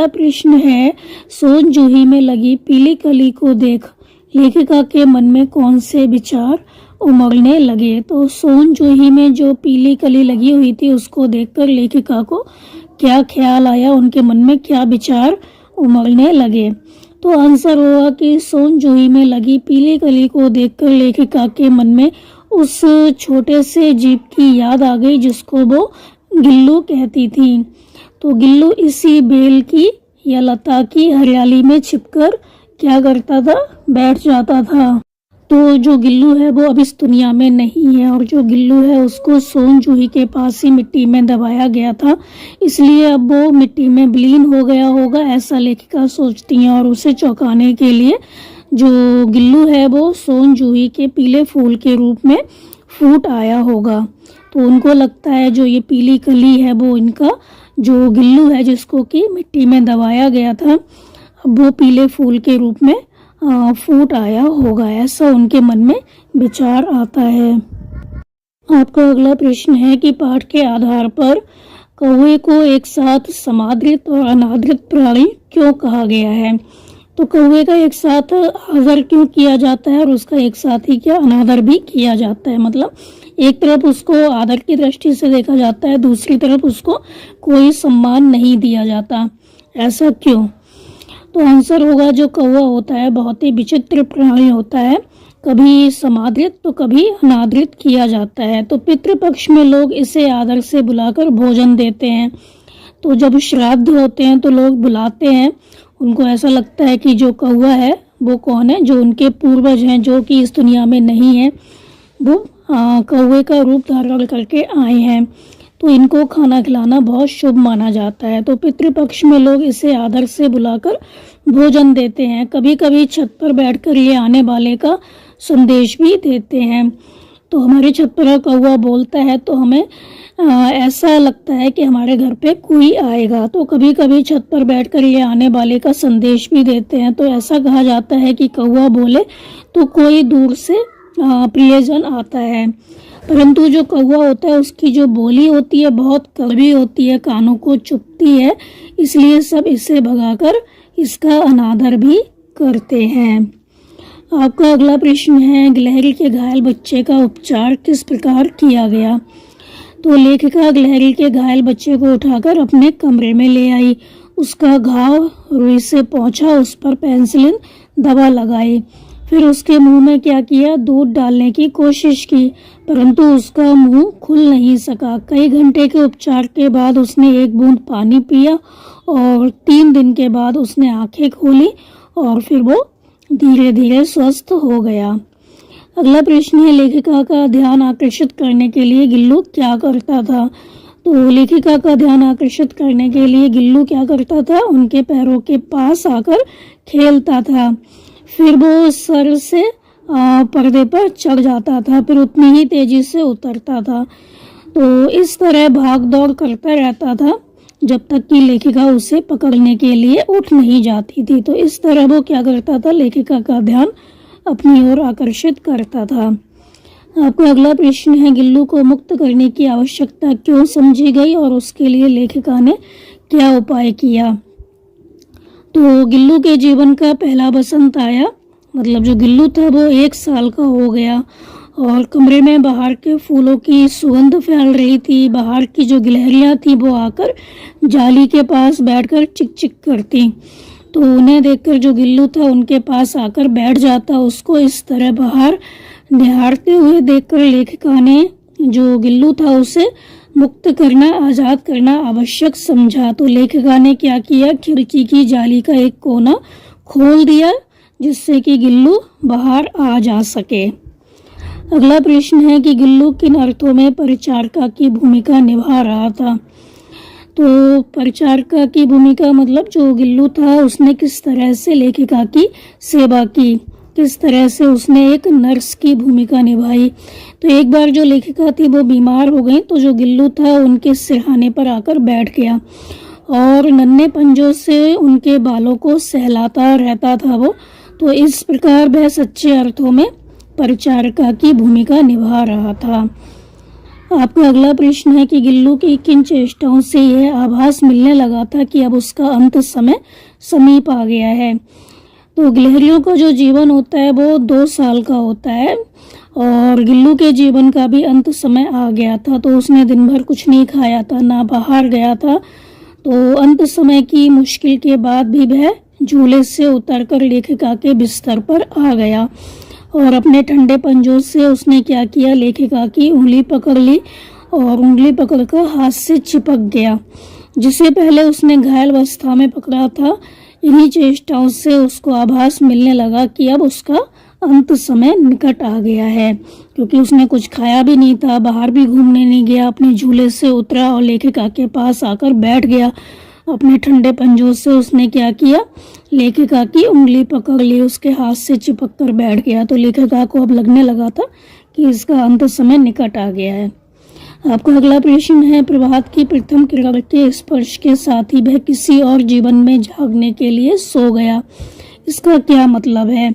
अगला प्रश्न है, सोन जूही में लगी पीली कली को देख लेखिका के मन में कौन से विचार उमड़ने लगे। तो सोन जूही में जो पीली कली लगी हुई थी उसको देखकर लेखिका को क्या ख्याल आया, उनके मन में क्या विचार उमड़ने लगे। तो आंसर होगा कि सोन जूही में लगी पीली कली को देखकर लेखिका के मन में उस छोटे से जीव की याद आ गई जिसको वो गिल्लू कहती थी। तो गिल्लू इसी बेल की या लता की हरियाली में छिपकर क्या करता था, बैठ जाता था। तो जो गिल्लू है वो अब इस दुनिया में नहीं है और जो गिल्लू है उसको सोन जूही के पास ही मिट्टी में दबाया गया था, इसलिए अब वो मिट्टी में विलीन हो गया होगा, ऐसा लेखिका सोचती हैं। और उसे चौंकाने के लिए जो गिल्लू है वो सोन जूही के पीले फूल के रूप में फूट आया होगा। तो उनको लगता है जो ये पीली कली है वो इनका जो गिल्लू है जिसको कि मिट्टी में दबाया गया था, अब वो पीले फूल के रूप में फूट आया होगा, ऐसा उनके मन में विचार आता है। आपका अगला प्रश्न है कि पाठ के आधार पर कौवे को एक साथ समादृत और अनादृत प्राणी क्यों कहा गया है। तो कौवे का एक साथ आदर क्यों किया जाता है और उसका एक साथ ही क्या अनादर भी किया जाता है। मतलब एक तरफ उसको आदर की दृष्टि से देखा जाता है, दूसरी तरफ उसको कोई सम्मान नहीं दिया जाता, ऐसा क्यों। तो आंसर होगा जो कौवा होता है बहुत ही विचित्र प्राणी होता है, कभी समादृत तो कभी अनादृत किया जाता है। तो पितृपक्ष में लोग इसे आदर से बुलाकर भोजन देते हैं। तो जब श्राद्ध होते हैं तो लोग बुलाते हैं, उनको ऐसा लगता है कि जो कौवा है वो कौन है, जो उनके पूर्वज हैं जो कि इस दुनिया में नहीं है, वो कौवे का रूप धारण करके आए हैं। तो इनको खाना खिलाना बहुत शुभ माना जाता है। तो पितृपक्ष में लोग इसे आदर से बुलाकर भोजन देते हैं, कभी कभी छत पर बैठकर ये आने वाले का संदेश भी देते हैं। तो हमारे छत पर कौवा बोलता है तो हमें ऐसा लगता है कि हमारे घर पे कोई आएगा। तो कभी कभी छत पर बैठकर ये आने वाले का संदेश भी देते हैं। तो ऐसा कहा जाता है कि कौवा बोले तो कोई दूर से प्रियजन आता है। परंतु जो कौवा होता है उसकी जो बोली होती है बहुत कड़वी होती है, कानों को चुभती है, इसलिए सब इसे भगाकर इसका अनादर भी करते हैं। आपका अगला प्रश्न है, गिलहरी के घायल बच्चे का उपचार किस प्रकार किया गया। तो लेखिका गिलहरी के घायल बच्चे को उठाकर अपने कमरे में ले आई, उसका घाव रुई से पोंछा, उस पर पेनिसिलिन दवा लगाई, फिर उसके मुंह में क्या किया, दूध डालने की कोशिश की, परंतु उसका मुंह खुल नहीं सका। कई घंटे के उपचार के बाद उसने एक बूंद पानी पिया और 3 दिन के बाद उसने आंखें खोली और फिर वो धीरे धीरे स्वस्थ हो गया। अगला प्रश्न है, लेखिका का ध्यान आकर्षित करने के लिए गिल्लू क्या करता था। तो लेखिका का ध्यान आकर्षित करने के लिए गिल्लू क्या करता था, उनके पैरों के पास आकर खेलता था, फिर वो सर से पर्दे पर चढ़ जाता था, फिर उतनी ही तेजी से उतरता था। तो इस तरह भाग दौड़ करता रहता था जब तक कि लेखिका उसे पकड़ने के लिए उठ नहीं जाती थी। तो इस तरह वो क्या करता था, लेखिका का ध्यान अपनी ओर आकर्षित करता था। आपका अगला प्रश्न है, गिल्लू को मुक्त करने की आवश्यकता क्यों समझी गई और उसके लिए लेखिका ने क्या उपाय किया। तो गिल्लू के जीवन का पहला बसंत आया, मतलब जो गिल्लू था वो 1 साल का हो गया और कमरे में बाहर के फूलों की सुगंध फैल रही थी। बाहर की जो गिलहरियां थी वो आकर जाली के पास बैठकर चिक चिक करती, तो उन्हें देखकर जो गिल्लू था उनके पास आकर बैठ जाता। उसको इस तरह बाहर निहारते हुए देखकर लेखिका ने जो गिल्लू था उसे मुक्त करना, आज़ाद करना आवश्यक समझा। तो लेखिका ने क्या किया, खिड़की की जाली का एक कोना खोल दिया जिससे कि गिल्लू बाहर आ जा सके। अगला प्रश्न है कि गिल्लू किन अर्थों में परिचारिका की भूमिका निभा रहा था। तो परिचारिका की भूमिका मतलब जो गिल्लू था उसने किस तरह से लेखिका की सेवा की, किस तरह से उसने एक नर्स की भूमिका निभाई। तो एक बार जो लेखिका थी वो बीमार हो गई तो जो गिल्लू था उनके सिरहाने पर आकर बैठ गया और नन्हे पंजों से उनके बालों को सहलाता रहता था वो। तो इस प्रकार वह सच्चे अर्थों में परिचारिका की भूमिका निभा रहा था। आपका अगला प्रश्न है कि गिल्लू की किन चेष्टाओं से यह आभास मिलने लगा था कि अब उसका अंत समय समीप आ गया है। तो गिलहरियों का जो जीवन होता है वो 2 साल का होता है और गिल्लू के जीवन का भी अंत समय आ गया था। तो उसने दिन भर कुछ नहीं खाया था, ना बाहर गया था। तो अंत समय की मुश्किल के बाद भी वह झूले से उतरकर लेखिका के बिस्तर पर आ गया और अपने ठंडे पंजों से उसने क्या किया, लेखिका की उंगली पकड़ ली और उंगली पकड़कर हाथ से चिपक गया, जिसे पहले उसने घायल अवस्था में पकड़ा था। इन्हीं चेष्टाओं से उसको आभास मिलने लगा कि अब उसका अंत समय निकट आ गया है, क्योंकि उसने कुछ खाया भी नहीं था, बाहर भी घूमने नहीं गया, अपने झूले से उतरा और लेखिका के पास आकर बैठ गया। अपने ठंडे पंजों से उसने क्या किया, लेखिका की उंगली पकड़ ली, उसके हाथ से चिपक कर बैठ गया। तो लेखिका को अब लगने लगा था कि इसका अंत समय निकट आ गया है। आपका अगला प्रश्न है, प्रभात की प्रथम किरण के स्पर्श के साथ ही वह किसी और जीवन में जागने के लिए सो गया। इसका क्या मतलब है?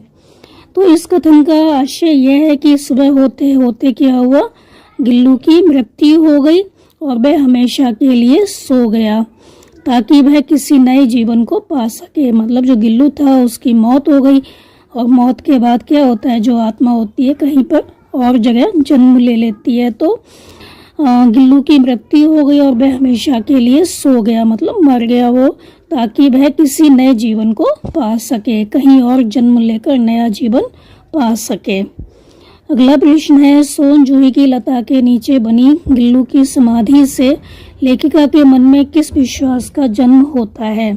तो इस कथन का आशय यह है कि सुबह होते होते क्या हुआ, गिल्लू की मृत्यु हो गई और वह हमेशा के लिए सो गया ताकि वह किसी नए जीवन को पा सके। मतलब जो गिल्लू था उसकी मौत हो गई और मौत के बाद क्या होता है, जो आत्मा होती है कहीं पर और जगह जन्म ले लेती है। तो गिल्लू की मृत्यु हो गई और वह हमेशा के लिए सो गया, मतलब मर गया वो, ताकि वह किसी नए जीवन को पा सके, कहीं और जन्म लेकर नया जीवन पा सके। अगला प्रश्न है, सोन जूही की लता के नीचे बनी गिल्लू की समाधि से लेखिका के मन में किस विश्वास का जन्म होता है?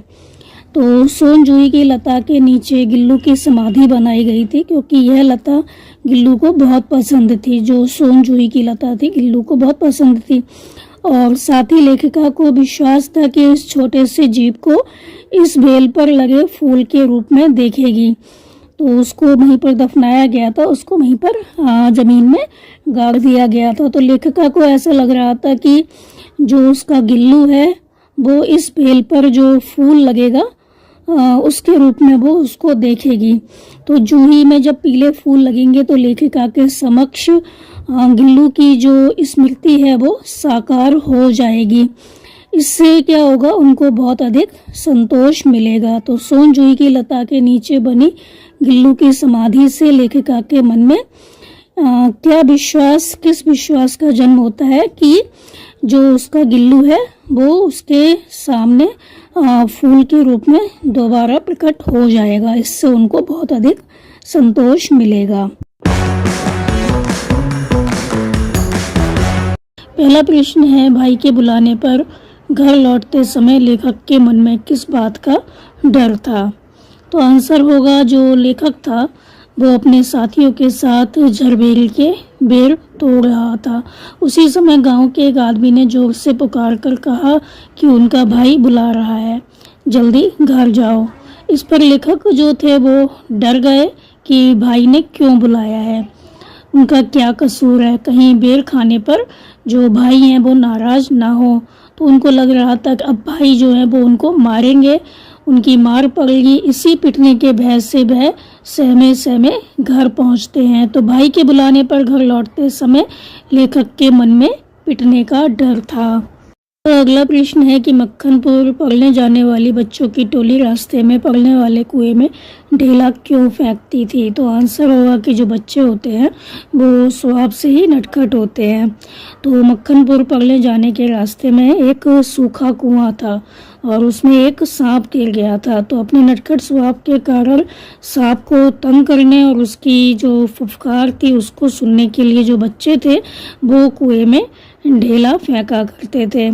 तो सोन जूही की लता के नीचे गिल्लू की समाधि बनाई गई थी क्योंकि यह लता गिल्लू को बहुत पसंद थी। जो सोन जूही की लता थी गिल्लू को बहुत पसंद थी और साथ ही लेखिका को विश्वास था कि इस छोटे से जीव को इस बेल पर लगे फूल के रूप में देखेगी। तो उसको वहीं पर दफनाया गया था, उसको वहीं पर जमीन में गाड़ दिया गया था। तो लेखिका को ऐसा लग रहा था कि जो उसका गिल्लू है वो इस बेल पर जो फूल लगेगा उसके रूप में वो उसको देखेगी। तो जूही में जब पीले फूल लगेंगे तो लेखिका के समक्ष गिल्लू की जो स्मृति है वो साकार हो जाएगी। इससे क्या होगा, उनको बहुत अधिक संतोष मिलेगा। तो सोन जूही की लता के नीचे बनी गिल्लू की समाधि से लेखिका के मन में क्या विश्वास, किस विश्वास का जन्म होता है कि जो उसका गिल्लू है वो उसके सामने फूल के रूप में दोबारा प्रकट हो जाएगा। इससे उनको बहुत अधिक संतोष मिलेगा। पहला प्रश्न है, भाई के बुलाने पर घर लौटते समय लेखक के मन में किस बात का डर था? तो आंसर होगा, जो लेखक था वो अपने साथियों के साथ झरबेल के बेर तोड़ रहा था। उसी समय गांव के एक आदमी ने जोर से पुकार कर कहा कि उनका भाई बुला रहा है, जल्दी घर जाओ। इस पर लेखक जो थे वो डर गए कि भाई ने क्यों बुलाया है, उनका क्या कसूर है, कहीं बेर खाने पर जो भाई हैं वो नाराज ना हो। तो उनको लग रहा था कि अब भाई जो है वो उनको मारेंगे, उनकी मार पड़ेगी। इसी पिटने के भय से वह सहमे सहमे घर पहुंचते हैं। तो भाई के बुलाने पर घर लौटते समय लेखक के मन में पिटने का डर था। तो अगला प्रश्न है कि मक्खनपुर पढ़ने जाने वाली बच्चों की टोली रास्ते में पड़ने वाले कुएं में ढेला क्यों फेंकती थी? तो आंसर होगा कि जो बच्चे होते हैं वो स्वभाव से ही नटखट होते हैं। तो मक्खनपुर पढ़ने जाने के रास्ते में एक सूखा कुआं था और उसमें एक सांप गिर गया था। तो अपने नटखट स्वभाव के कारण सांप को तंग करने और उसकी जो फुफकार थी उसको सुनने के लिए जो बच्चे थे वो कुएं में ढेला फेंका करते थे।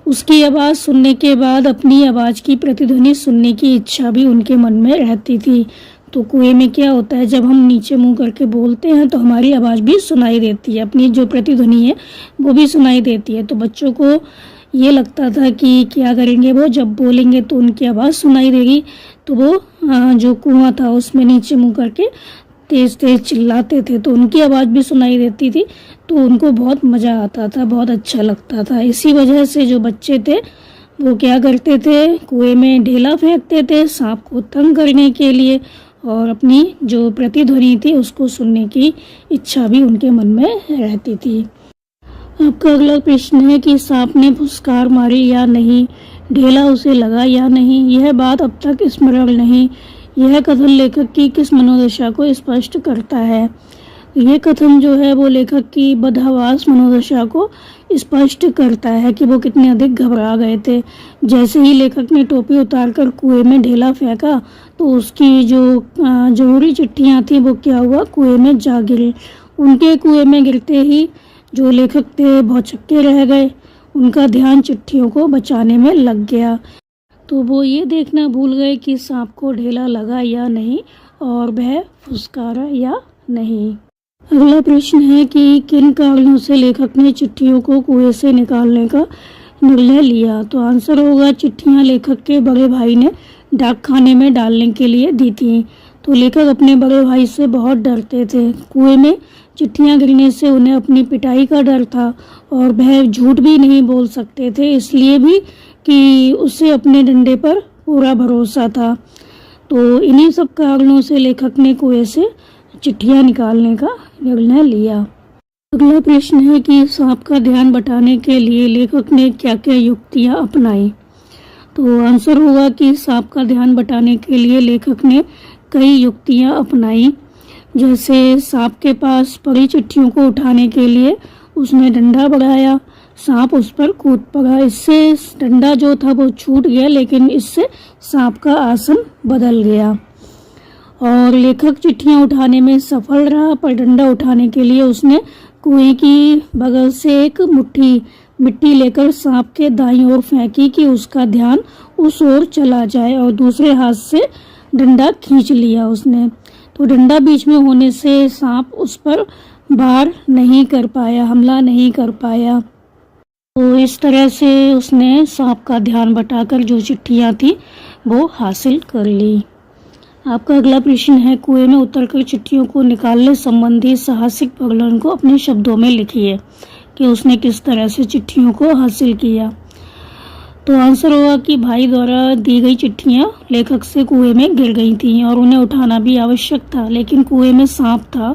उसकी आवाज़ सुनने के बाद अपनी आवाज़ की प्रतिध्वनि सुनने की इच्छा भी उनके मन में रहती थी। तो कुएं में क्या होता है, जब हम नीचे मुंह करके बोलते हैं तो हमारी आवाज़ भी सुनाई देती है, अपनी जो प्रतिध्वनि है वो भी सुनाई देती है। तो बच्चों को ये लगता था कि क्या करेंगे, वो जब बोलेंगे तो उनकी आवाज़ सुनाई देगी। तो वो जो कुआं था उसमें नीचे मुंह करके तेज तेज चिल्लाते थे तो उनकी आवाज़ भी सुनाई देती थी। तो उनको बहुत मज़ा आता था, बहुत अच्छा लगता था। इसी वजह से जो बच्चे थे वो क्या करते थे, कुएं में ढेला फेंकते थे सांप को तंग करने के लिए और अपनी जो प्रतिध्वनि थी उसको सुनने की इच्छा भी उनके मन में रहती थी। आपका अगला प्रश्न है कि सांप ने फुसकार मारी या नहीं, ढेला उसे लगा या नहीं, यह बात अब तक स्मरण नहीं। यह कथन लेखक की किस मनोदशा को स्पष्ट करता है? यह कथन जो है वो लेखक की बदहवास मनोदशा को स्पष्ट करता है कि वो कितने अधिक घबरा गए थे। जैसे ही लेखक ने टोपी उतारकर कुएं में ढेला फेंका तो उसकी जो जरूरी चिट्ठियां थी वो क्या हुआ, कुएं में जा गिरी। उनके कुएं में गिरते ही जो लेखक थे भौचक्के रह गए, उनका ध्यान चिट्ठियों को बचाने में लग गया। तो वो ये देखना भूल गए कि सांप को ढेला लगा या नहीं और वह फुसकारा या नहीं। अगला प्रश्न है कि किन कारणों से लेखक ने चिट्ठियों को कुएं से निकालने का निर्णय लिया? तो आंसर होगा, चिट्ठियां लेखक के बड़े भाई ने डाकखाने में डालने के लिए दी थी। तो लेखक अपने बड़े भाई से बहुत डरते थे। कुएं में चिट्ठियां गिरने से उन्हें अपनी पिटाई का डर था और वह झूठ भी नहीं बोल सकते थे, इसलिए भी कि उसे अपने डंडे पर पूरा भरोसा था। तो इन्हीं सब कारणों से लेखक ने कुएं से चिट्ठियां निकालने का निर्णय लिया। अगला प्रश्न है कि सांप का ध्यान बटाने के लिए लेखक ने क्या क्या युक्तियां अपनाई? तो आंसर होगा कि सांप का ध्यान बटाने के लिए लेखक ने कई युक्तियां अपनाई। जैसे सांप के पास पड़ी चिट्ठियों को उठाने के लिए उसने डंडा बढ़ाया, सांप उस पर कूद पड़ा। इससे डंडा जो था वो छूट गया, लेकिन इससे सांप का आसन बदल गया। और लेखक चिट्ठियां उठाने में सफल रहा, पर डंडा उठाने के लिए उसने कुएं की बगल से एक मुट्ठी मिट्टी लेकर सांप के दाईं ओर फेंकी कि उसका ध्यान उस ओर चला जाए, और दूसरे हाथ से डंडा खींच लिया उसने। तो डंडा बीच में होने से सांप उस पर वार नहीं कर पाया, हमला नहीं कर पाया। तो इस तरह से उसने सांप का ध्यान बटाकर जो चिट्ठियां थी वो हासिल कर ली। आपका अगला प्रश्न है, कुएं में उतरकर चिट्ठियों को निकालने संबंधी साहसिक वर्णन को अपने शब्दों में लिखिए कि उसने किस तरह से चिट्ठियों को हासिल किया। तो आंसर होगा कि भाई द्वारा दी गई चिट्ठियां लेखक से कुएं में गिर गई थीं और उन्हें उठाना भी आवश्यक था, लेकिन कुएं में सांप था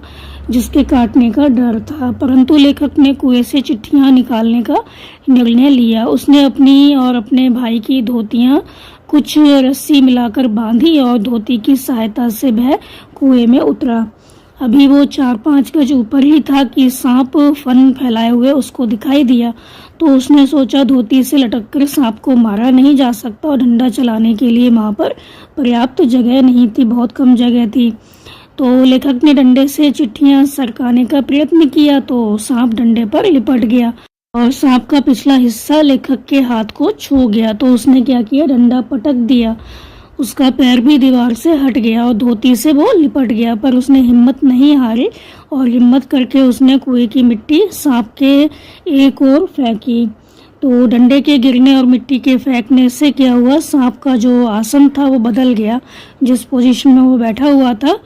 जिसके काटने का डर था। परंतु लेखक ने कुएं से चिट्ठियां निकालने का निर्णय लिया। उसने अपनी और अपने भाई की धोतियां कुछ रस्सी मिलाकर बांधी और धोती की सहायता से वह कुएं में उतरा। अभी वो 4-5 गज ऊपर ही था कि सांप फन फैलाए हुए उसको दिखाई दिया। तो उसने सोचा धोती से लटककर सांप को मारा नहीं जा सकता और डंडा चलाने के लिए वहां पर पर्याप्त जगह नहीं थी, बहुत कम जगह थी। तो लेखक ने डंडे से चिट्ठियां सरकाने का प्रयत्न किया तो सांप डंडे पर लिपट गया और सांप का पिछला हिस्सा लेखक के हाथ को छू गया। तो उसने क्या किया, डंडा पटक दिया, उसका पैर भी दीवार से हट गया और धोती से वो लिपट गया। पर उसने हिम्मत नहीं हारी और हिम्मत करके उसने कुएं की मिट्टी सांप के एक ओर फेंकी। तो डंडे के गिरने और मिट्टी के फेंकने से क्या हुआ, सांप का जो आसन था वो बदल गया। जिस पोजीशन में वो बैठा हुआ था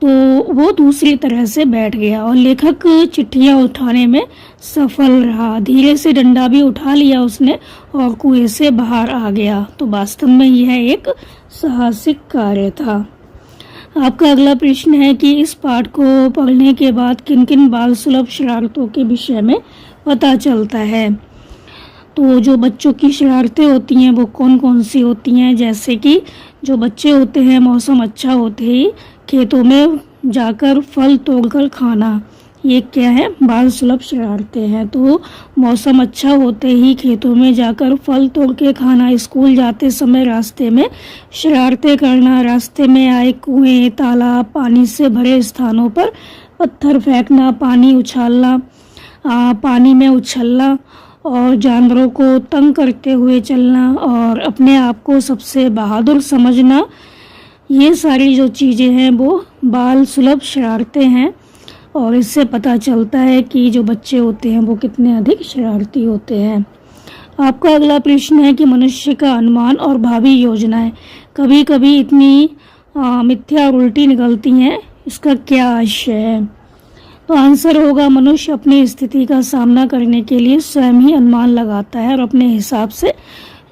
तो वो दूसरी तरह से बैठ गया और लेखक चिट्ठियां उठाने में सफल रहा। धीरे से डंडा भी उठा लिया उसने और कुएं से बाहर आ गया। तो वास्तव में यह एक साहसिक कार्य था। आपका अगला प्रश्न है कि इस पाठ को पढ़ने के बाद किन किन बाल सुलभ शरारतों के विषय में पता चलता है। तो जो बच्चों की शरारतें होती हैं वो कौन कौन सी होती हैं, जैसे कि जो बच्चे होते हैं मौसम अच्छा होते ही खेतों में जाकर फल तोड़कर खाना, ये क्या है, बाल सुलभ शरारतें हैं। तो मौसम अच्छा होते ही खेतों में जाकर फल तोड़ के खाना, स्कूल जाते समय रास्ते में शरारतें करना, रास्ते में आए कुएं, तालाब, पानी से भरे स्थानों पर पत्थर फेंकना, पानी उछालना, पानी में उछलना और जानवरों को तंग करते हुए चलना और अपने आप को सबसे बहादुर समझना, ये सारी जो चीज़ें हैं वो बाल सुलभ शरारतें हैं। और इससे पता चलता है कि जो बच्चे होते हैं वो कितने अधिक शरारती होते हैं। आपका अगला प्रश्न है कि मनुष्य का अनुमान और भावी योजनाएं कभी कभी इतनी मिथ्या और उल्टी निकलती हैं, इसका क्या आशय है। तो आंसर होगा, मनुष्य अपनी स्थिति का सामना करने के लिए स्वयं ही अनुमान लगाता है और अपने हिसाब से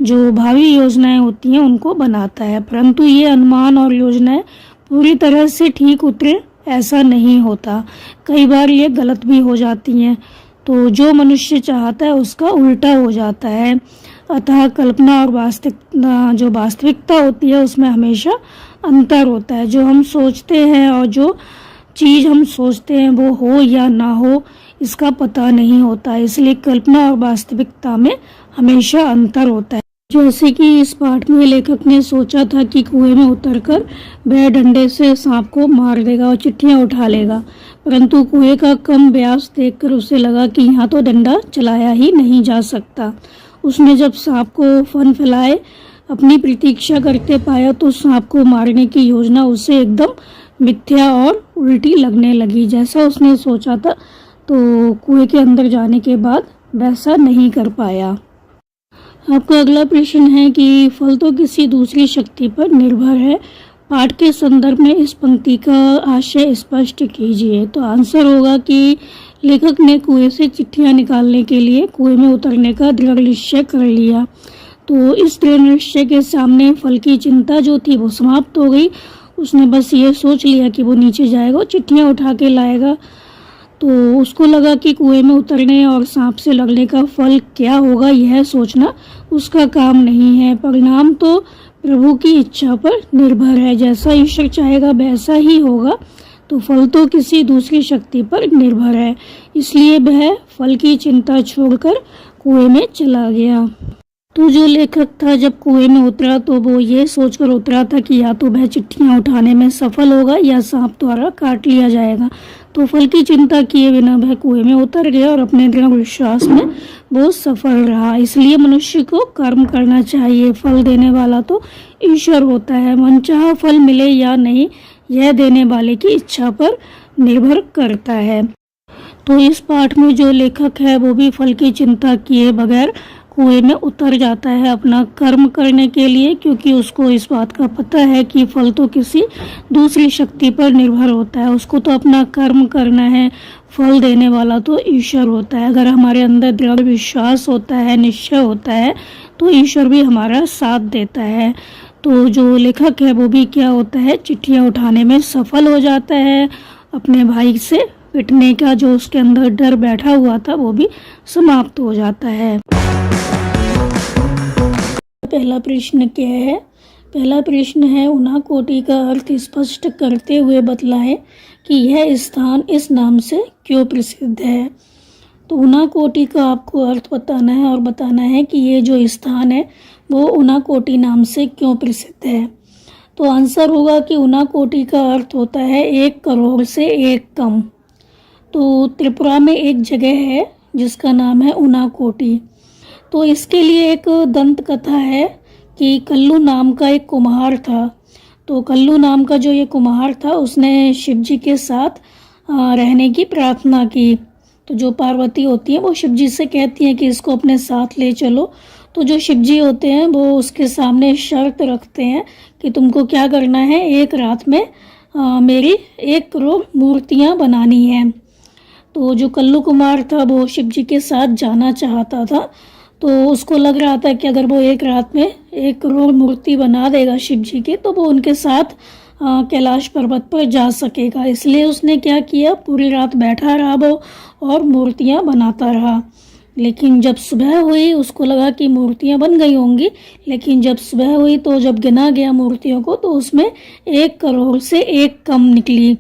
जो भावी योजनाएं होती हैं उनको बनाता है, परंतु ये अनुमान और योजनाएं पूरी तरह से ठीक उतरे ऐसा नहीं होता। कई बार ये गलत भी हो जाती हैं। तो जो मनुष्य चाहता है उसका उल्टा हो जाता है। अतः कल्पना और वास्तविकता होती है उसमें हमेशा अंतर होता है। जो हम सोचते हैं और जो चीज़ हम सोचते हैं वो हो या ना हो इसका पता नहीं होता है, इसलिए कल्पना और वास्तविकता में हमेशा अंतर होता है। जैसे कि इस पाठ में लेखक ने सोचा था कि कुएं में उतरकर वह डंडे से सांप को मार देगा और चिट्ठियां उठा लेगा, परंतु कुएं का कम व्यास देखकर उसे लगा कि यहाँ तो डंडा चलाया ही नहीं जा सकता। उसने जब सांप को फन फैलाए अपनी प्रतीक्षा करते पाया तो सांप को मारने की योजना उसे एकदम मिथ्या और उल्टी लगने लगी। जैसा उसने सोचा था तो कुएं के अंदर जाने के बाद वैसा नहीं कर पाया। आपका अगला प्रश्न है कि फल तो किसी दूसरी शक्ति पर निर्भर है। पाठ के संदर्भ में इस पंक्ति का आशय स्पष्ट कीजिए। तो आंसर होगा कि लेखक ने कुएं से चिट्ठियां निकालने के लिए कुएं में उतरने का दृढ़ निश्चय कर लिया। तो इस दृढ़ निश्चय के सामने फल की चिंता जो थी वो समाप्त हो गई। उसने बस ये सोच लिया कि वो नीचे जाएगा, चिट्ठियां उठा के लाएगा। तो उसको लगा कि कुएं में उतरने और सांप से लड़ने का फल क्या होगा यह सोचना उसका काम नहीं है। परिणाम तो प्रभु की इच्छा पर निर्भर है, जैसा ईश्वर चाहेगा वैसा ही होगा। तो फल तो किसी दूसरी शक्ति पर निर्भर है, इसलिए वह फल की चिंता छोड़कर कुएं में चला गया। तो जो लेखक था जब कुएं में उतरा तो वो ये सोचकर उतरा था कि या तो वह चिट्ठियां उठाने में सफल होगा या सांप द्वारा काट लिया जाएगा। तो फल की चिंता किए बिना वह कुएं में उतर गया और अपने दृढ़ विश्वास में वो सफल रहा। इसलिए मनुष्य को कर्म करना चाहिए। फल देने वाला तो ईश्वर होता है। मनचाहा फल मिले या नहीं यह देने वाले की इच्छा पर निर्भर करता है। तो इस पाठ में जो लेखक है वो भी फल की चिंता किए बगैर कुएं में उतर जाता है अपना कर्म करने के लिए, क्योंकि उसको इस बात का पता है कि फल तो किसी दूसरी शक्ति पर निर्भर होता है। उसको तो अपना कर्म करना है, फल देने वाला तो ईश्वर होता है। अगर हमारे अंदर दृढ़ विश्वास होता है, निश्चय होता है, तो ईश्वर भी हमारा साथ देता है। तो जो लेखक है वो भी क्या होता है, चिट्ठियाँ उठाने में सफल हो जाता है। अपने भाई से पिटने का जो उसके अंदर डर बैठा हुआ था वो भी समाप्त हो जाता है। पहला प्रश्न क्या है? पहला प्रश्न है उनाकोटी का अर्थ स्पष्ट करते हुए बतलाएं कि यह स्थान इस नाम से क्यों प्रसिद्ध है। तो उनाकोटी का आपको अर्थ बताना है और बताना है कि ये जो स्थान है वो उनाकोटी नाम से क्यों प्रसिद्ध है। तो आंसर होगा कि उनाकोटी का अर्थ होता है 1 करोड़ से 1 कम। तो त्रिपुरा में एक जगह है जिसका नाम है उनाकोटी। तो इसके लिए एक दंत कथा है कि कल्लू नाम का एक कुम्हार था। तो कल्लू नाम का जो ये कुम्हार था उसने शिव जी के साथ रहने की प्रार्थना की। तो जो पार्वती होती है वो शिव जी से कहती हैं कि इसको अपने साथ ले चलो। तो जो शिव जी होते हैं वो उसके सामने शर्त रखते हैं कि तुमको क्या करना है, एक रात में मेरी 1 करोड़ मूर्तियाँ बनानी हैं। तो जो कल्लू कुमार था वो शिव जी के साथ जाना चाहता था। तो उसको लग रहा था कि अगर वो एक रात में 1 करोड़ मूर्ति बना देगा शिव जी की तो वो उनके साथ कैलाश पर्वत पर जा सकेगा। इसलिए उसने क्या किया, पूरी रात बैठा रहा वो और मूर्तियाँ बनाता रहा। लेकिन जब सुबह हुई उसको लगा कि मूर्तियाँ बन गई होंगी, लेकिन जब सुबह हुई तो जब गिना गया मूर्तियों को तो उसमें 1 करोड़ से 1 कम निकली।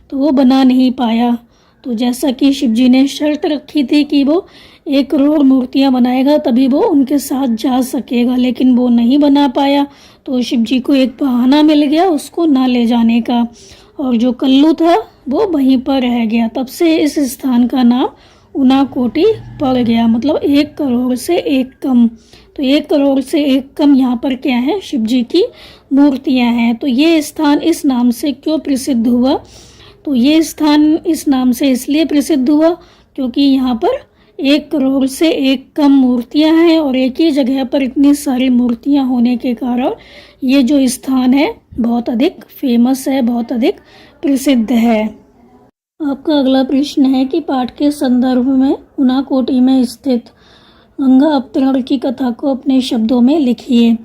तो वो बना नहीं पाया। तो जैसा कि शिव जी ने शर्त रखी थी कि वो 1 करोड़ मूर्तियाँ बनाएगा तभी वो उनके साथ जा सकेगा, लेकिन वो नहीं बना पाया। तो शिव जी को एक बहाना मिल गया उसको ना ले जाने का, और जो कल्लू था वो वहीं पर रह गया। तब से इस स्थान का नाम उनाकोटी पड़ गया, मतलब 1 करोड़ से 1 कम। तो 1 करोड़ से 1 कम यहाँ पर क्या है, शिव जी की मूर्तियाँ हैं। तो ये स्थान इस नाम से क्यों प्रसिद्ध हुआ? तो ये स्थान इस नाम से इसलिए प्रसिद्ध हुआ क्योंकि यहाँ पर 1 करोड़ से 1 कम मूर्तियाँ हैं और एक ही जगह पर इतनी सारी मूर्तियाँ होने के कारण ये जो स्थान है बहुत अधिक फेमस है, बहुत अधिक प्रसिद्ध है। आपका अगला प्रश्न है कि पाठ के संदर्भ में उनाकोटी में स्थित गंगा अवतरण की कथा को अपने शब्दों में लिखिए।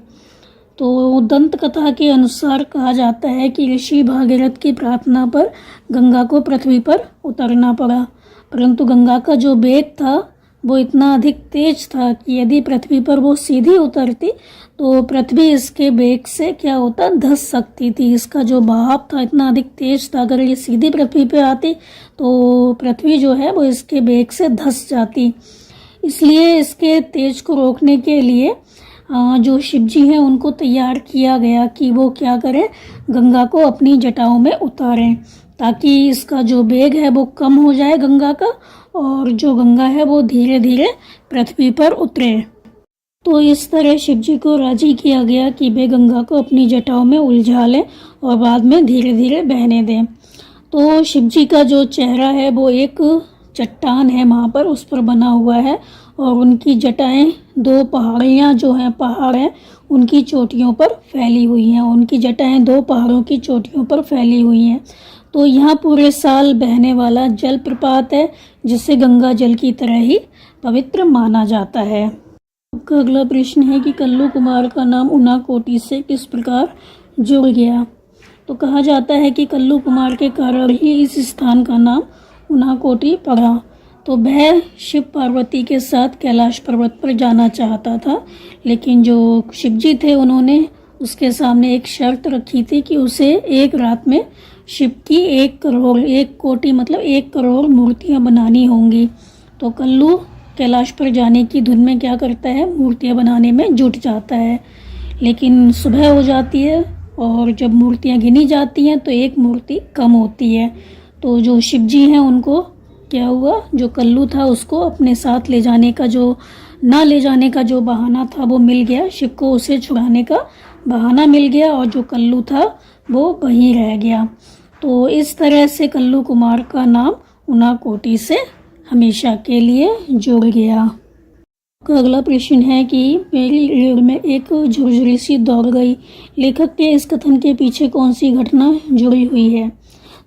तो दंत कथा के अनुसार कहा जाता है कि ऋषि भागीरथ की प्रार्थना पर गंगा को पृथ्वी पर उतरना पड़ा। परंतु गंगा का जो वेग था वो इतना अधिक तेज था कि यदि पृथ्वी पर वो सीधी उतरती तो पृथ्वी इसके वेग से क्या होता, धंस सकती थी। इसका जो बहाव था इतना अधिक तेज था, अगर ये सीधी पृथ्वी पे आती तो पृथ्वी जो है वो इसके वेग से धंस जाती। इसलिए इसके तेज को रोकने के लिए जो शिव जी हैं उनको तैयार किया गया कि वो क्या करें, गंगा को अपनी जटाओं में उतारें ताकि इसका जो वेग है वो कम हो जाए गंगा का, और जो गंगा है वो धीरे धीरे पृथ्वी पर उतरे। तो इस तरह शिव जी को राजी किया गया कि वे गंगा को अपनी जटाओं में उलझा लें और बाद में धीरे धीरे बहने दें। तो शिव जी का जो चेहरा है वो एक चट्टान है वहाँ पर, उस पर बना हुआ है, और उनकी जटाएं दो पहाड़ियाँ जो हैं, पहाड़ हैं, उनकी चोटियों पर फैली हुई हैं। उनकी जटाएं दो पहाड़ों की चोटियों पर फैली हुई हैं। तो यहाँ पूरे साल बहने वाला जल प्रपात है जिसे गंगा जल की तरह ही पवित्र माना जाता है। आपका अगला प्रश्न है कि कल्लू कुमार का नाम उनाकोटी से किस प्रकार जुड़ गया। तो कहा जाता है कि कल्लू कुमार के कारण ही इस स्थान का नाम उनाकोटी पड़ा। तो वह शिव पार्वती के साथ कैलाश पर्वत पर जाना चाहता था, लेकिन जो शिव जी थे उन्होंने उसके सामने एक शर्त रखी थी कि उसे एक रात में शिव की 1 कोटि मतलब 1 करोड़ मूर्तियां बनानी होंगी। तो कल्लू कैलाश पर जाने की धुन में क्या करता है, मूर्तियां बनाने में जुट जाता है। लेकिन सुबह हो जाती है और जब मूर्तियां गिनी जाती हैं तो एक मूर्ति कम होती है। तो जो शिव जी हैं उनको क्या हुआ, जो कल्लू था उसको अपने साथ ले जाने का जो बहाना था वो मिल गया। शिव को उसे छुड़ाने का बहाना मिल गया और जो कल्लू था वो वहीं रह गया। तो इस तरह से कल्लू कुमार का नाम उनाकोटी से हमेशा के लिए जुड़ गया। का अगला प्रश्न है कि मेरी रीढ़ में एक झुरझुरी सी दौड़ गई। लेखक के इस कथन के पीछे कौन सी घटना जुड़ी हुई है।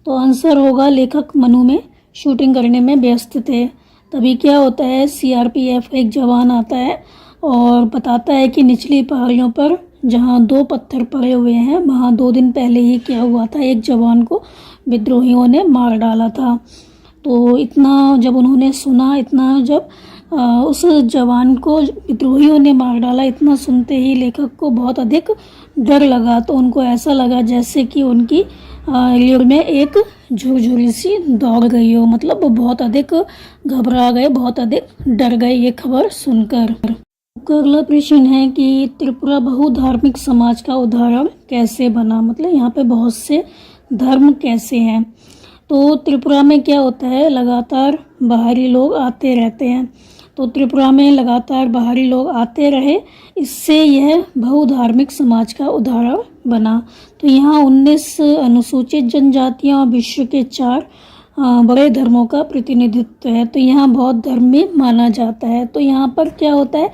तो आंसर होगा, लेखक मनु में शूटिंग करने में व्यस्त थे। तभी क्या होता है, सीआरपीएफ एक जवान आता है और बताता है कि निचली पहाड़ियों पर जहां 2 पत्थर पड़े हुए हैं वहां 2 दिन पहले ही क्या हुआ था, एक जवान को विद्रोहियों ने मार डाला था। तो इतना जब उन्होंने सुना, उस जवान को विद्रोहियों ने मार डाला, इतना सुनते ही लेखक को बहुत अधिक डर लगा। तो उनको ऐसा लगा जैसे कि उनकी रीढ़ में एक झुरझुरी सी दौड़ गई हो, मतलब वो बहुत अधिक घबरा गए, बहुत अधिक डर गए ये खबर सुनकर। अगला प्रश्न है कि त्रिपुरा बहुधार्मिक समाज का उदाहरण कैसे बना, मतलब यहाँ पे बहुत से धर्म कैसे हैं। तो त्रिपुरा में क्या होता है, लगातार बाहरी लोग आते रहते हैं। तो त्रिपुरा में लगातार बाहरी लोग आते रहे, इससे यह बहुधार्मिक समाज का उदाहरण बना। तो यहाँ 19 अनुसूचित जनजातियाँ और विश्व के 4 बड़े धर्मों का प्रतिनिधित्व है। तो यहाँ बौद्ध धर्म में माना जाता है। तो यहाँ पर क्या होता है,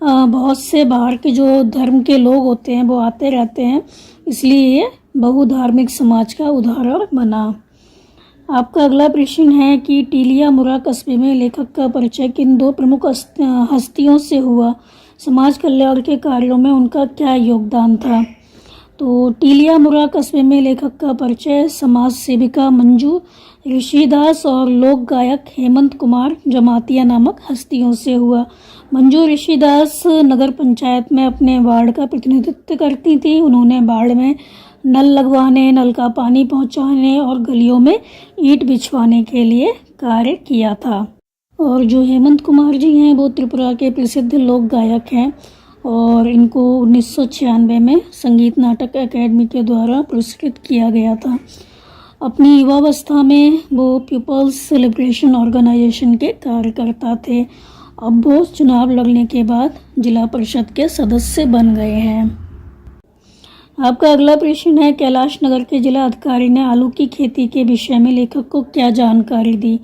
बहुत से बाहर के जो धर्म के लोग होते हैं वो आते रहते हैं, इसलिए ये बहुधार्मिक समाज का उदाहरण बना। आपका अगला प्रश्न है कि टीलियामुरा कस्बे में लेखक का परिचय किन 2 प्रमुख हस्तियों से हुआ, समाज कल्याण के कार्यों में उनका क्या योगदान था। तो टीलियामुरा कस्बे में लेखक का परिचय समाज सेविका मंजू ऋषिदास और लोक गायक हेमंत कुमार जमातिया नामक हस्तियों से हुआ। मंजू ऋषिदास नगर पंचायत में अपने वार्ड का प्रतिनिधित्व करती थी। उन्होंने वार्ड में नल लगवाने, नल का पानी पहुंचाने और गलियों में ईंट बिछवाने के लिए कार्य किया था। और जो हेमंत कुमार जी हैं वो त्रिपुरा के प्रसिद्ध लोक गायक हैं और इनको 1996 में संगीत नाटक अकेडमी के द्वारा पुरस्कृत किया गया था। अपनी युवावस्था में वो पीपल्स सेलिब्रेशन ऑर्गेनाइजेशन के कार्यकर्ता थे। अब वो चुनाव लड़ने के बाद जिला परिषद के सदस्य बन गए हैं। आपका अगला प्रश्न है, कैलाश नगर के जिला अधिकारी ने आलू की खेती के विषय में लेखक को क्या जानकारी दी।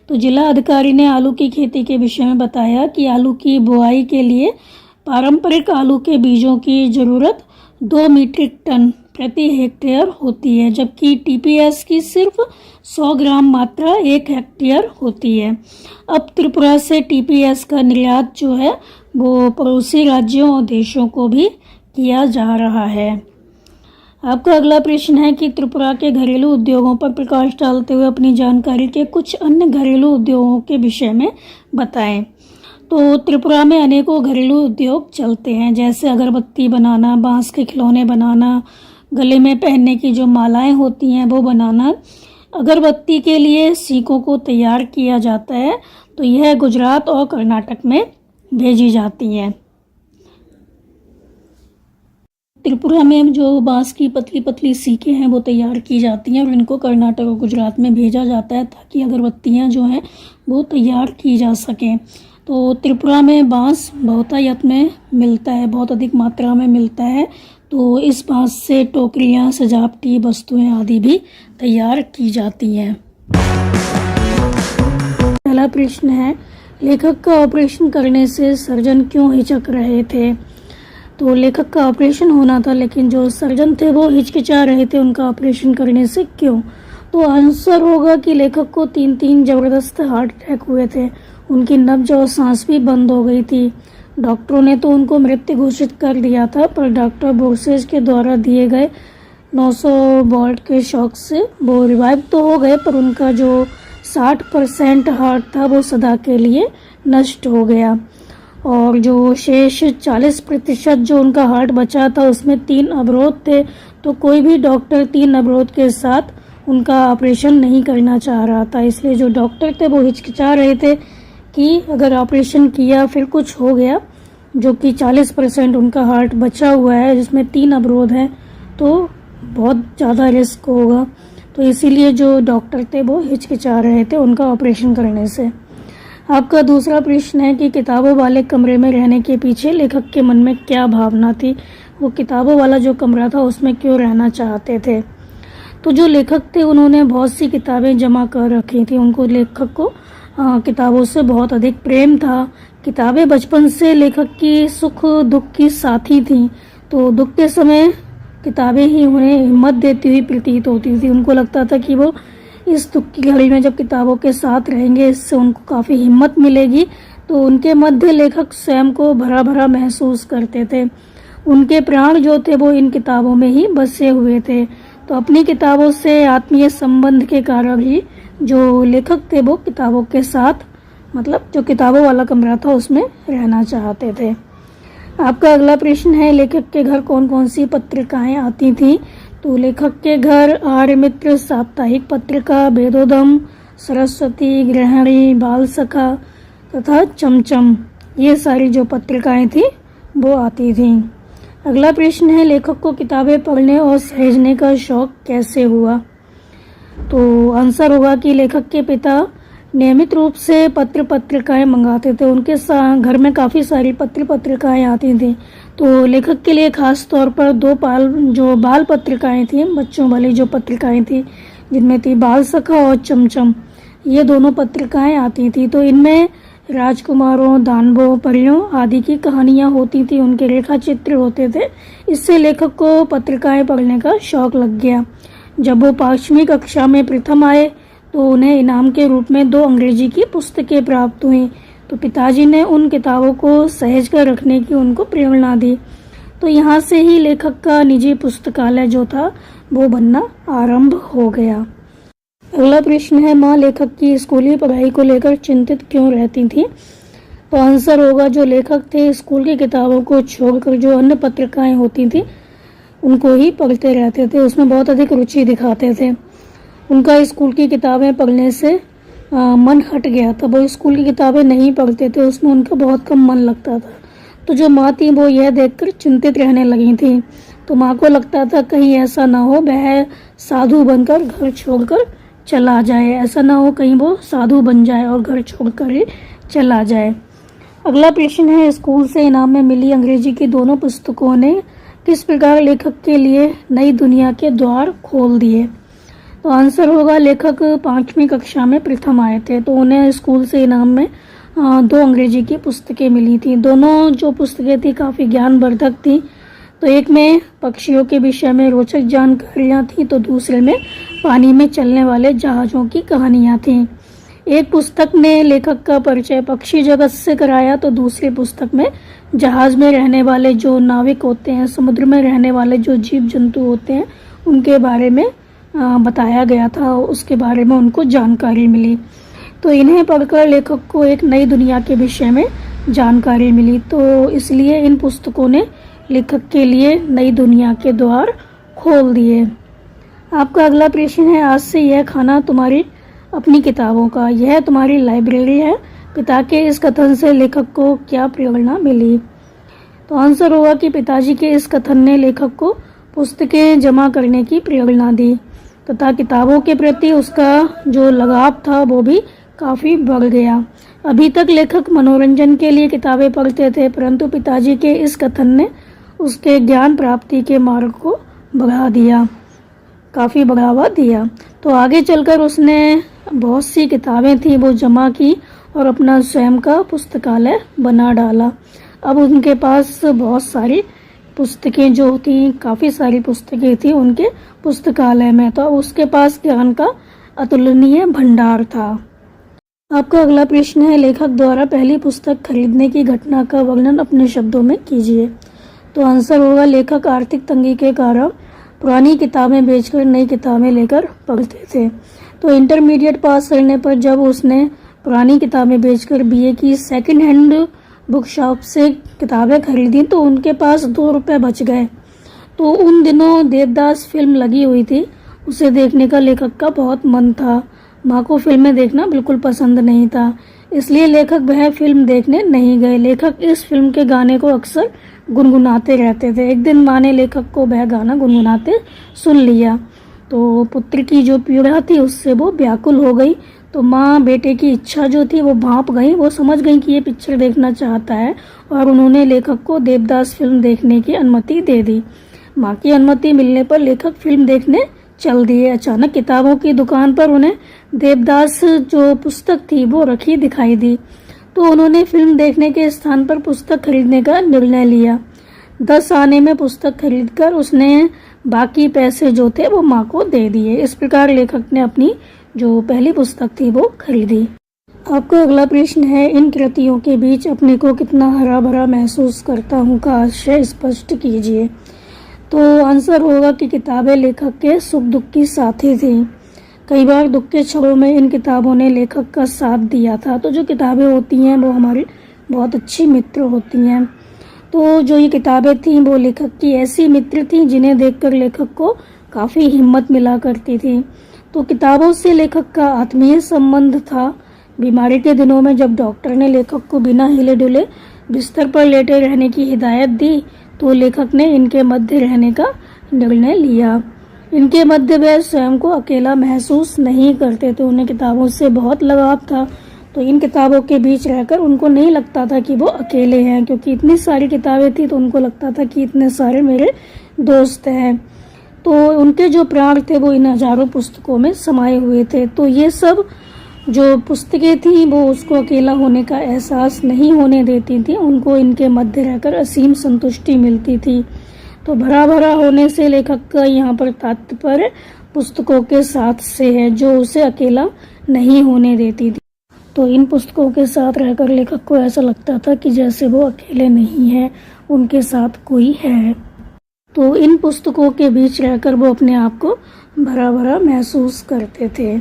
तो जिला अधिकारी ने आलू की खेती के विषय में बताया कि आलू की बुआई के लिए पारंपरिक आलू के बीजों की ज़रूरत 2 मीट्रिक टन प्रति हेक्टेयर होती है, जबकि टीपीएस की सिर्फ 100 ग्राम मात्रा 1 हेक्टेयर होती है। अब त्रिपुरा से टीपीएस का निर्यात जो है वो पड़ोसी राज्यों और देशों को भी किया जा रहा है। आपका अगला प्रश्न है कि त्रिपुरा के घरेलू उद्योगों पर प्रकाश डालते हुए अपनी जानकारी के कुछ अन्य घरेलू उद्योगों के विषय में बताएं। तो त्रिपुरा में अनेकों घरेलू उद्योग चलते हैं, जैसे अगरबत्ती बनाना, बांस के खिलौने बनाना, गले में पहनने की जो मालाएं होती हैं वो बनाना। अगरबत्ती के लिए सीकों को तैयार किया जाता है, तो यह गुजरात और कर्नाटक में भेजी जाती हैं। त्रिपुरा में जो बांस की पतली पतली सीकें हैं वो तैयार की जाती हैं और इनको कर्नाटक और गुजरात में भेजा जाता है ताकि अगरबत्तियां जो हैं वो तैयार की जा सकें। तो त्रिपुरा में बांस बहुतायत में मिलता है, बहुत अधिक मात्रा में मिलता है। तो इस बांस से टोकरियां, सजावटी वस्तुएं आदि भी तैयार की जाती हैं। पहला प्रश्न है, लेखक का ऑपरेशन करने से सर्जन क्यों हिचक रहे थे? तो लेखक का ऑपरेशन होना था, लेकिन जो सर्जन थे वो हिचकिचा रहे थे उनका ऑपरेशन करने से। क्यों? तो आंसर होगा कि लेखक को 3 जबरदस्त हार्ट अटैक हुए थे, उनकी नब्ज और सांस भी बंद हो गई थी। डॉक्टरों ने तो उनको मृत घोषित कर दिया था, पर डॉक्टर बोर्सेज के द्वारा दिए गए 900 वोल्ट के शॉक से वो रिवाइव तो हो गए, पर उनका जो 60% हार्ट था वो सदा के लिए नष्ट हो गया। और जो शेष 40% जो उनका हार्ट बचा था उसमें 3 अवरोध थे, तो कोई भी डॉक्टर 3 अवरोध के साथ उनका ऑपरेशन नहीं करना चाह रहा था। इसलिए जो डॉक्टर थे वो हिचकिचा रहे थे कि अगर ऑपरेशन किया फिर कुछ हो गया, जो कि 40% उनका हार्ट बचा हुआ है जिसमें 3 अवरोध हैं, तो बहुत ज़्यादा रिस्क होगा। तो इसीलिए जो डॉक्टर थे वो हिचकिचा रहे थे उनका ऑपरेशन करने से। आपका दूसरा प्रश्न है कि किताबों वाले कमरे में रहने के पीछे लेखक के मन में क्या भावना थी? वो किताबों वाला जो कमरा था उसमें क्यों रहना चाहते थे? तो जो लेखक थे उन्होंने बहुत सी किताबें जमा कर रखी थी। उनको, लेखक को किताबों से बहुत अधिक प्रेम था। किताबें बचपन से लेखक की सुख दुख की साथी थी, तो दुख के समय किताबें ही उन्हें हिम्मत देती हुई प्रतीत होती थी। उनको लगता था कि वो इस दुख की घड़ी में जब किताबों के साथ रहेंगे इससे उनको काफ़ी हिम्मत मिलेगी। तो उनके मध्य लेखक स्वयं को भरा भरा महसूस करते थे। उनके प्राण जो थे वो इन किताबों में ही बसे हुए थे। तो अपनी किताबों से आत्मीय संबंध के कारण ही जो लेखक थे वो किताबों के साथ, मतलब जो किताबों वाला कमरा था उसमें रहना चाहते थे। आपका अगला प्रश्न है, लेखक के घर कौन कौन सी पत्रिकाएं आती थी? तो लेखक के घर आर्य मित्र, साप्ताहिक पत्रिका, वेदोदम, सरस्वती, गृहिणी, बाल सखा तथा चमचम, ये सारी जो पत्रिकाएं थी वो आती थी। अगला प्रश्न है, लेखक को किताबें पढ़ने और सहेजने का शौक कैसे हुआ? तो आंसर होगा कि लेखक के पिता नियमित रूप से पत्र पत्रिकाएं मंगाते थे। उनके घर में काफ़ी सारी पत्र पत्रिकाएं आती थी। तो लेखक के लिए खास तौर पर 2 बाल पत्रिकाएं थी, बच्चों वाली जो पत्रिकाएं थी, जिनमें थी बाल सखा और चमचम, ये दोनों पत्रिकाएं आती थी। तो इनमें राजकुमारों, दानवों, परियों आदि की कहानियां होती थी, उनके रेखा चित्र होते थे। इससे लेखक को पत्रिकाएं पढ़ने का शौक लग गया। जब वो 5वीं कक्षा में प्रथम आए तो उन्हें इनाम के रूप में 2 अंग्रेजी की पुस्तकें प्राप्त हुई। तो पिताजी ने उन किताबों को सहेज कर रखने की उनको प्रेरणा दी। तो यहाँ से ही लेखक का निजी पुस्तकालय जो था वो बनना आरंभ हो गया। अगला प्रश्न है, माँ लेखक की स्कूली पढ़ाई को लेकर चिंतित क्यों रहती थी? तो आंसर होगा, जो लेखक थे स्कूल की किताबों को छोड़कर जो अन्य पत्रिकाएं होती थी उनको ही पढ़ते रहते थे, उसमें बहुत अधिक रुचि दिखाते थे। उनका स्कूल की किताबें पढ़ने से मन हट गया था, वो स्कूल की किताबें नहीं पढ़ते थे, उसमें उनका बहुत कम मन लगता था। तो जो माँ थी वो यह देखकर चिंतित रहने लगी थी। तो माँ को लगता था कहीं ऐसा ना हो वह साधु बनकर घर छोड़कर चला जाए, ऐसा ना हो कहीं वो साधु बन जाए और घर छोड़कर ही चला जाए। अगला प्रश्न है, स्कूल से इनाम में मिली अंग्रेजी की दोनों पुस्तकों ने किस प्रकार लेखक के लिए नई दुनिया के द्वार खोल दिए? तो आंसर होगा, लेखक 5वीं कक्षा में प्रथम आए थे, तो उन्हें स्कूल से इनाम में 2 अंग्रेजी की पुस्तकें मिली थी। दोनों जो पुस्तकें थी काफ़ी ज्ञानवर्धक थी। तो एक में पक्षियों के विषय में रोचक जानकारियाँ थी, तो दूसरे में पानी में चलने वाले जहाज़ों की कहानियाँ थीं। एक पुस्तक ने लेखक का परिचय पक्षी जगत से कराया तो दूसरी पुस्तक में जहाज में रहने वाले जो नाविक होते हैं, समुद्र में रहने वाले जो जीव जंतु होते हैं, उनके बारे में बताया गया था, उसके बारे में उनको जानकारी मिली। तो इन्हें पढ़कर लेखक को एक नई दुनिया के विषय में जानकारी मिली। तो इसलिए इन पुस्तकों ने लेखक के लिए नई दुनिया के द्वार खोल दिए। आपका अगला प्रश्न है, आज से यह खाना तुम्हारी अपनी किताबों का, यह तुम्हारी लाइब्रेरी है। पिता के इस कथन से लेखक को क्या प्रेरणा मिली? तो आंसर होगा कि पिताजी के इस कथन ने लेखक को पुस्तकें जमा करने की प्रेरणा दी तथा किताबों के प्रति उसका जो लगाव था वो भी काफ़ी बढ़ गया। अभी तक लेखक मनोरंजन के लिए किताबें पढ़ते थे, परंतु पिताजी के इस कथन ने उसके ज्ञान प्राप्ति के मार्ग को बढ़ा दिया, काफ़ी बढ़ावा दिया। तो आगे चलकर उसने बहुत सी किताबें थी वो जमा की और अपना स्वयं का पुस्तकालय बना डाला। अब उनके पास बहुत सारी पुस्तकें जो थी, काफ़ी सारी पुस्तकें थी उनके पुस्तकालय में, तो उसके पास ज्ञान का अतुलनीय भंडार था। आपका अगला प्रश्न है, लेखक द्वारा पहली पुस्तक खरीदने की घटना का वर्णन अपने शब्दों में कीजिए। तो आंसर होगा, लेखक आर्थिक तंगी के कारण पुरानी किताबें बेचकर नई किताबें लेकर पढ़ते थे। तो इंटरमीडिएट पास करने पर जब उसने पुरानी किताबें बेचकर बीए की सेकंड हैंड बुक शॉप से किताबें खरीदी तो उनके पास 2 रुपये बच गए। तो उन दिनों देवदास फिल्म लगी हुई थी, उसे देखने का लेखक का बहुत मन था। माँ को फिल्में देखना बिल्कुल पसंद नहीं था, इसलिए लेखक वह फिल्म देखने नहीं गए। लेखक इस फिल्म के गाने को अक्सर गुनगुनाते रहते थे। एक दिन माँ ने लेखक को वह गाना गुनगुनाते सुन लिया तो पुत्र की जो पीड़ा थी उससे वो व्याकुल हो गई। तो माँ बेटे की इच्छा जो थी वो भांप गई, वो समझ गई कि ये पिक्चर देखना चाहता है और उन्होंने लेखक को देवदास फिल्म देखने की अनुमति दे दी। माँ की अनुमति मिलने पर लेखक फिल्म देखने चल दिए। अचानक किताबों की दुकान पर उन्हें देवदास जो पुस्तक थी वो रखी दिखाई दी, तो उन्होंने फिल्म देखने के स्थान पर पुस्तक खरीदने का निर्णय लिया। 10 आने में पुस्तक खरीदकर उसने बाकी पैसे जो थे वो माँ को दे दिए। इस प्रकार लेखक ने अपनी जो पहली पुस्तक थी वो खरीदी। आपका अगला प्रश्न है, इन कृतियों के बीच अपने को कितना हरा भरा महसूस करता हूँ का आशय स्पष्ट कीजिए। तो आंसर होगा कि किताबें लेखक के सुख दुख की साथी थी। कई बार दुख के क्षणों में इन किताबों ने लेखक का साथ दिया था। तो जो किताबें होती हैं वो हमारी बहुत अच्छी मित्र होती हैं। तो जो ये किताबें थीं वो लेखक की ऐसी मित्र थीं जिन्हें देखकर लेखक को काफ़ी हिम्मत मिला करती थी। तो किताबों से लेखक का आत्मीय संबंध था। बीमारी के दिनों में जब डॉक्टर ने लेखक को बिना हिले डुले बिस्तर पर लेटे रहने की हिदायत दी तो लेखक ने इनके मध्य रहने का निर्णय लिया। इनके मध्य वह स्वयं को अकेला महसूस नहीं करते थे, उन्हें किताबों से बहुत लगाव था। तो इन किताबों के बीच रहकर उनको नहीं लगता था कि वो अकेले हैं, क्योंकि इतनी सारी किताबें थी तो उनको लगता था कि इतने सारे मेरे दोस्त हैं। तो उनके जो प्राण थे वो इन हजारों पुस्तकों में समाये हुए थे। तो ये सब जो पुस्तकें थी वो उसको अकेला होने का एहसास नहीं होने देती थी, उनको इनके मध्य रहकर असीम संतुष्टि मिलती थी। तो भरा भरा होने से लेखक का यहाँ पर तात्पर्य पुस्तकों के साथ से है जो उसे अकेला नहीं होने देती थी। तो इन पुस्तकों के साथ रहकर लेखक को ऐसा लगता था कि जैसे वो अकेले नहीं है, उनके साथ कोई है। तो इन पुस्तकों के बीच रहकर वो अपने आप को भरा भरा महसूस करते थे।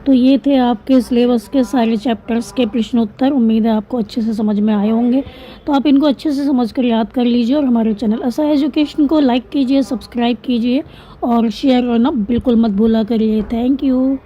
तो ये थे आपके सिलेबस के सारे चैप्टर्स के प्रश्नोत्तर। उम्मीद है आपको अच्छे से समझ में आए होंगे। तो आप इनको अच्छे से समझ कर याद कर लीजिए और हमारे चैनल आशा एजुकेशन को लाइक कीजिए, सब्सक्राइब कीजिए और शेयर करना बिल्कुल मत भूला करिए। Thank you.